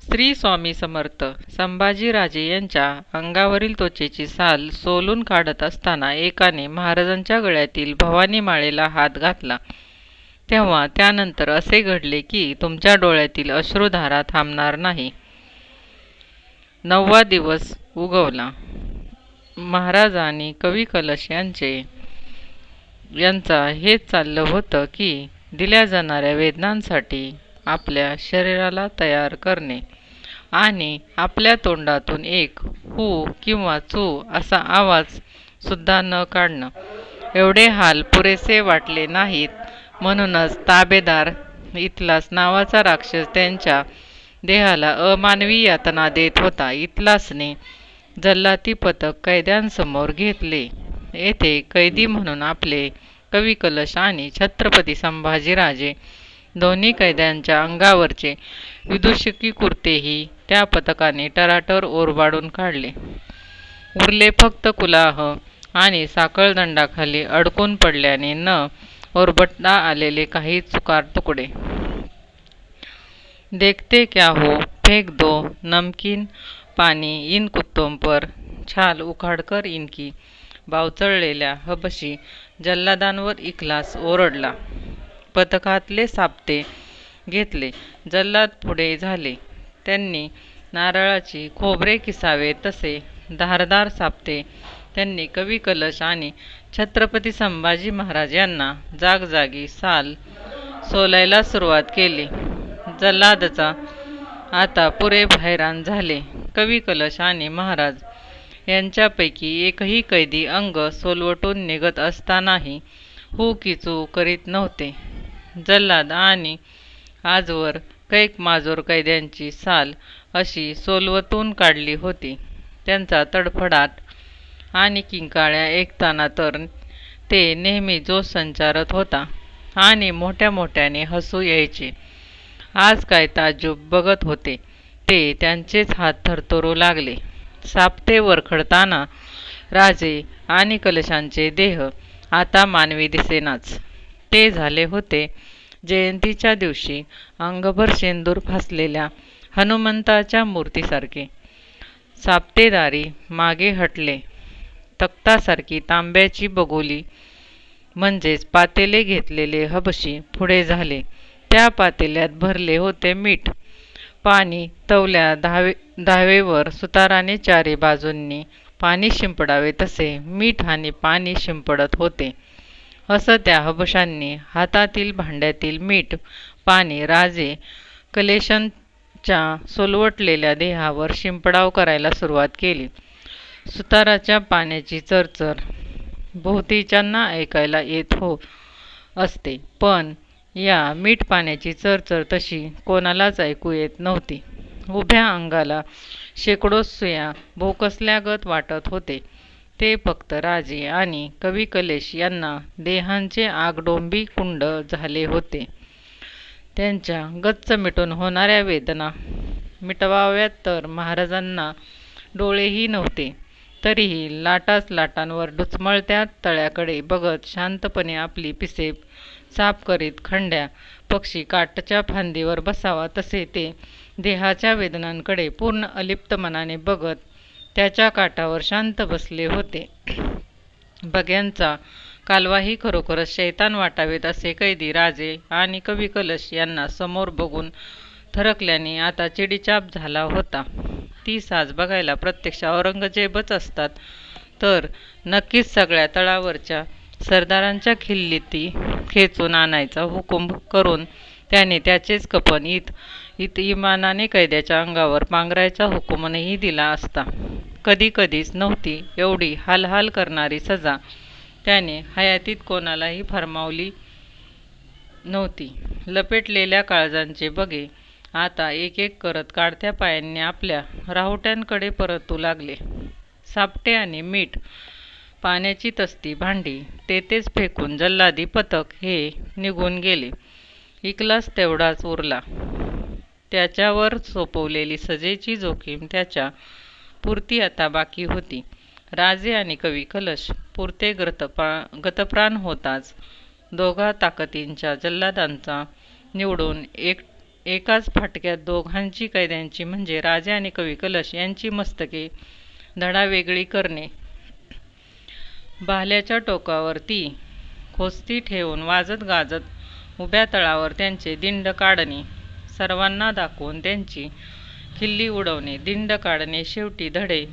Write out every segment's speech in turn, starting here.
श्री स्वामी समर्थ. संभाजीराजे यांच्या अंगावरील त्वचेची साल सोलून काढत असताना एकाने महाराजांच्या गळ्यातील भवानी माळेला हात घातला. तेव्हा त्यानंतर असे घडले की तुमच्या डोळ्यातील अश्रुधारा थांबणार नाही. 9वा दिवस उगवला. महाराज आणि कवी कलश यांचा हेच चाललं होतं की दिल्या जाणाऱ्या वेदनांसाठी आपल्या शरीराला तयार करणे आणि आपल्या तोंडातून एक हू किंवा चू असा आवाज सुद्धा न काढणं. एवढे हाल पुरेसे वाटले नाहीत म्हणूनच ताबेदार इतलास नावाचा राक्षस त्यांच्या देहाला अमानवी यातना देत होता. इतलासने जल्लाती पथक कैद्यांसमोर घेतले. येथे कैदी म्हणून आपले कवी कलश आणि छत्रपती संभाजीराजे दोन्ही कैद्यांच्या अंगावरचे विदूषकी कुर्तेही त्या पथकाने टराटर ओरबाडून काढले. उरले फक्त कुलाह आणि साखळदंडाखाली अडकून पडल्याने न ओरबटता आलेले काही चुकार तुकडे. देखते क्या हो, फेक दो नमकीन पाणी इन कुत्तों पर, छाल उखाडकर इनकी. बावचळलेल्या हबशी जल्लादांवर इखलास ओरडला. पथकातले सापते घेतले. जल्लाद पुढे झाले. त्यांनी नारळाची खोबरे किसावे तसे धारदार सापते त्यांनी कवी कलश आणि छत्रपती संभाजी महाराज यांना जागजागी साल सोलायला सुरुवात केली. जल्लादचा आता पुरे हैराण झाले. कवी कलश आणि महाराज यांच्यापैकी एकही कैदी अंग सोलवटून निघत असतानाही हू की चू करीत नव्हते. जल्लाद आणि आजवर कैक माजोर कैद्यांची साल अशी सोलवतून काढली होती. त्यांचा तडफडाट आणि किंकाळ्या ऐकताना तर ते नेहमी जोश संचारत होता आणि मोठ्या मोठ्याने हसू यायचे. आज काय ताज्जुब बघत होते ते त्यांचेच हात थरथरू लागले. सापते वरखडताना राजे आणि कलशांचे देह आता मानवी दिसेनाच. ते झाले होते जयंतीच्या दिवशी अंगभर शेंदूर फासलेल्या हनुमंताच्या मूर्तीसारखे. सापतेदारी मागे हटले. तख्तासारखी तांब्याची बगोली म्हणजेच पातेले घेतलेले हबशी पुढे झाले. त्या पातेल्यात भरले होते मीठ. पाणी तवल्या धावेवर सुताराने चारी बाजूंनी पाणी शिंपडावे तसे मीठ आणि पाणी शिंपडत होते. असं त्या हबशांनी हातातील भांड्यातील मीठ पाणी राजे कलेशांच्या सोलवटलेल्या देहावर शिंपडाव करायला सुरुवात केली. सुताराच्या पाण्याची चरचर भोवतीच्यांना ऐकायला येत हो असते, पण या मीठ पाण्याची चरचर तशी कोणालाच ऐकू येत नव्हती. उभ्या अंगाला शेकडो सुया भोकसल्यागत वाटत होते. ते फक्त राजे आणि कवी कलेश यांना देहांचे आगडोंबी कुंड झाले होते. त्यांच्या गच्च मिटून होणाऱ्या वेदना मिटवाव्यात तर महाराजांना डोळेही नव्हते. तरीही लाटाच लाटांवर डुचमळत्या तळ्याकडे बघत शांतपणे आपली पिसे साफ करीत खंड्या पक्षी काटच्या फांदीवर बसावा तसे ते देहाच्या वेदनांकडे पूर्ण अलिप्त मनाने बघत त्याच्या काठावर शांत बसले होते. बग्यांचा कालवाही खरोखरच शैतान वाटावेत असे कैदी राजे आणि कवी कलश यांना समोर बघून थरकल्याने आता चिडीचाप झाला होता. ती साज बघायला प्रत्यक्ष औरंगजेबच असतात तर नक्कीच सगळ्या तळावरच्या सरदारांच्या खिल्लीती खेचून आणायचा हुकूम करून त्याने त्याचेच कफन इमानाने कैद्याच्या अंगावर पांघरायचा हुकूमही दिला असता. कधी कधीच नव्हती एवढी हालहाल करणारी सजा त्याने हयातीत कोणालाही फरमावली नव्हती. लपेटलेल्या काळजांचे बगे आता एक एक करत काढत्या पायांनी आपल्या राहुट्यांकडे परतू लागले. सापटे आणि मीठ पाण्याची तस्ती भांडी तेथेच फेकून जल्लादी पथक हे निघून गेले. इखलास तेवढाच उरला. त्याच्यावर सोपवलेली सजेची जोखीम त्याच्या पुरती आता बाकी होती. राजे आणि कवी कलश पुरते गतप्राण होताच दोघा ताकदींच्या जल्लादांचा निवडून एकाच फाटक्यात दोघांची कैद्यांची म्हणजे राजा आणि कवी कलश यांची मस्तके धडा वेगळी करणे. भाल्याच्या टोकावर ती खोस्ती ठेवून वाजत गाजत उभ्या तळावर त्यांचे दिंड काढणे. सर्वांना दाखवून त्यांची खिल्ली उडवणे. दिंड काढणे. शेवटी धडे.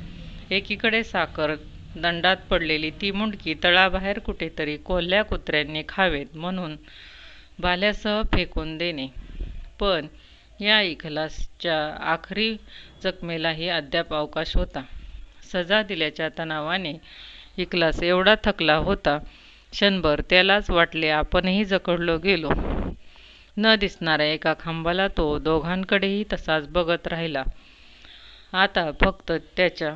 एकीकडे साखर दंडात पडलेली ती मुंडकी तळाबाहेर कुठेतरी कोल्ह्या कुत्र्यांनी खावेत म्हणून भाल्यासह फेकून देणे. पण या इखलासच्या आखरी जखमेलाही अद्याप अवकाश होता. सजा दिल्याच्या तणावाने इखलास एवढा थकला होता, क्षणभर त्यालाच वाटले आपणही जखडलो गेलो. न दिसणाऱ्या एका खांबाला तो दोघांकडेही तसाच बघत राहिला. आता फक्त त्याच्या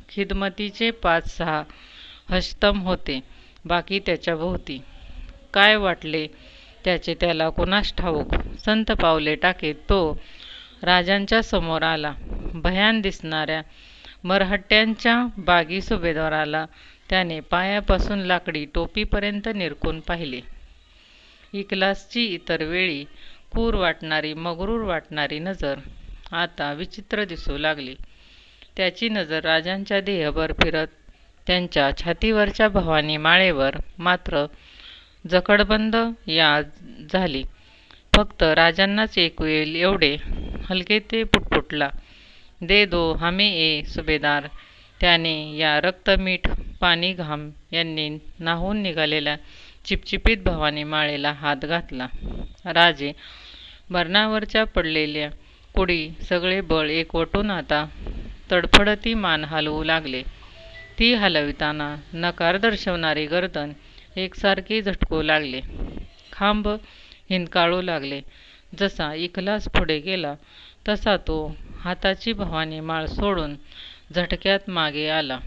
खिदमतीचे 5-6 हस्तम होते, बाकी त्याच्या भोवती. काय वाटले त्याचे त्याला कुणास ठाऊक. संत पावले टाकीत तो राजांच्या समोर आला. भयान दिसणाऱ्या मरहट्ट्यांच्या बागी सुभेदाराला त्याने पायापासून लाकडी टोपीपर्यंत निरखून पाहिले. इखलासची इतर वेळी क्रूर वाटणारी, मगरूर वाटणारी नजर आता विचित्र दिसू लागली. त्याची नजर राजांच्या देहभर फिरत त्यांच्या छातीवरच्या भवानी माळेवर मात्र जखडबंद या झाली. फक्त राजांनाच ऐकू येईल एवढे हलके ते पुटपुटला. दे दो हमें ए सुभेदार. त्याने या रक्तमीठ पाणी घाम यांनी नाहून निघालेल्या चिपचिपीत भवानी माळेला हात घातला. राजे मरणावरच्या पडलेल्या कुडी सगळे बळ एकवटून आता तडफडती मान हलवू लागले. ती हलविताना नकार दर्शवणारी गर्दन एकसारखी झटकू लागले. खांब हिंदकाळू लागले. जसा इखलास पुढे गेला तसा तो हाताची भवानी माळ सोडून झटक्यात मागे आला.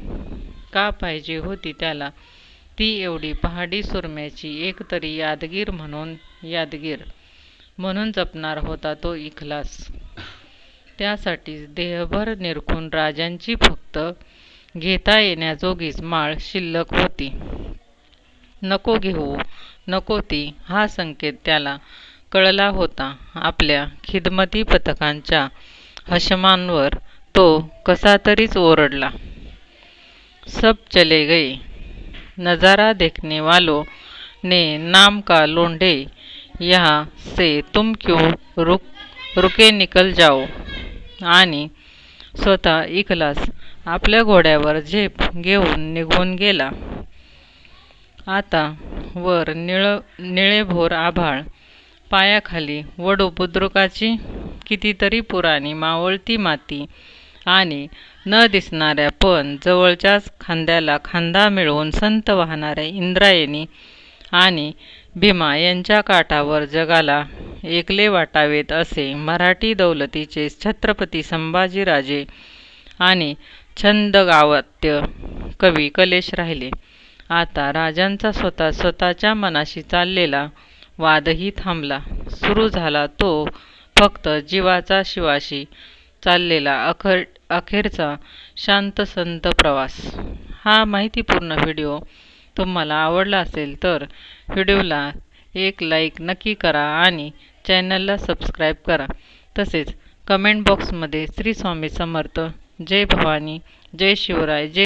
का पाहिजे होती त्याला ती एवढी पहाडी सुरम्याची एक तरी यादगीर म्हणून जपणार होता तो इखलास. त्यासाठीच देहभर निरखून राजांची फक्त घेता येण्याजोगीच माळ शिल्लक होती. नको घेऊ, नको ती हा संकेत त्याला कळला होता. आपल्या खिदमती पथकांच्या हशमांवर तो कसा तरीच ओरडला. सब चले गए. नजारा देखने वालों ने नाम का लोंढे यहाँ से तुम क्यों रुके निकल जाओ. आणि स्वतः इखलास आपल्या घोड्यावर झेप घेऊन निघून गेला. आता वर निळेभोर आभाळ, पायाखाली वडू बुद्रुकाची कितीतरी पुराणी मावळती माती आणि न दिसणाऱ्या पण जवळच्याच खांद्याला खांदा मिळवून संत वाहणाऱ्या इंद्रायणी आणि भीमा यांच्या काठावर जगाला एकले वाटावेत असे मराठी दौलतीचे छत्रपती संभाजीराजे आणि छंदगावात्य कवी कलेश राहिले. आता राजांचा स्वतःच्या मनाशी चाललेला वादही थांबला. सुरू झाला तो फक्त जीवाचा शिवाशी चाललेला अखेरचा शांत संत प्रवास. हा माहितीपूर्ण व्हिडिओ तुम्हाला आवडला असेल तर व्हिडिओला एक लाईक नक्की करा आणि चॅनलला सबस्क्राईब करा. तसेच कमेंट बॉक्समध्ये श्री स्वामी समर्थ, जय भवानी, जय शिवराय, जय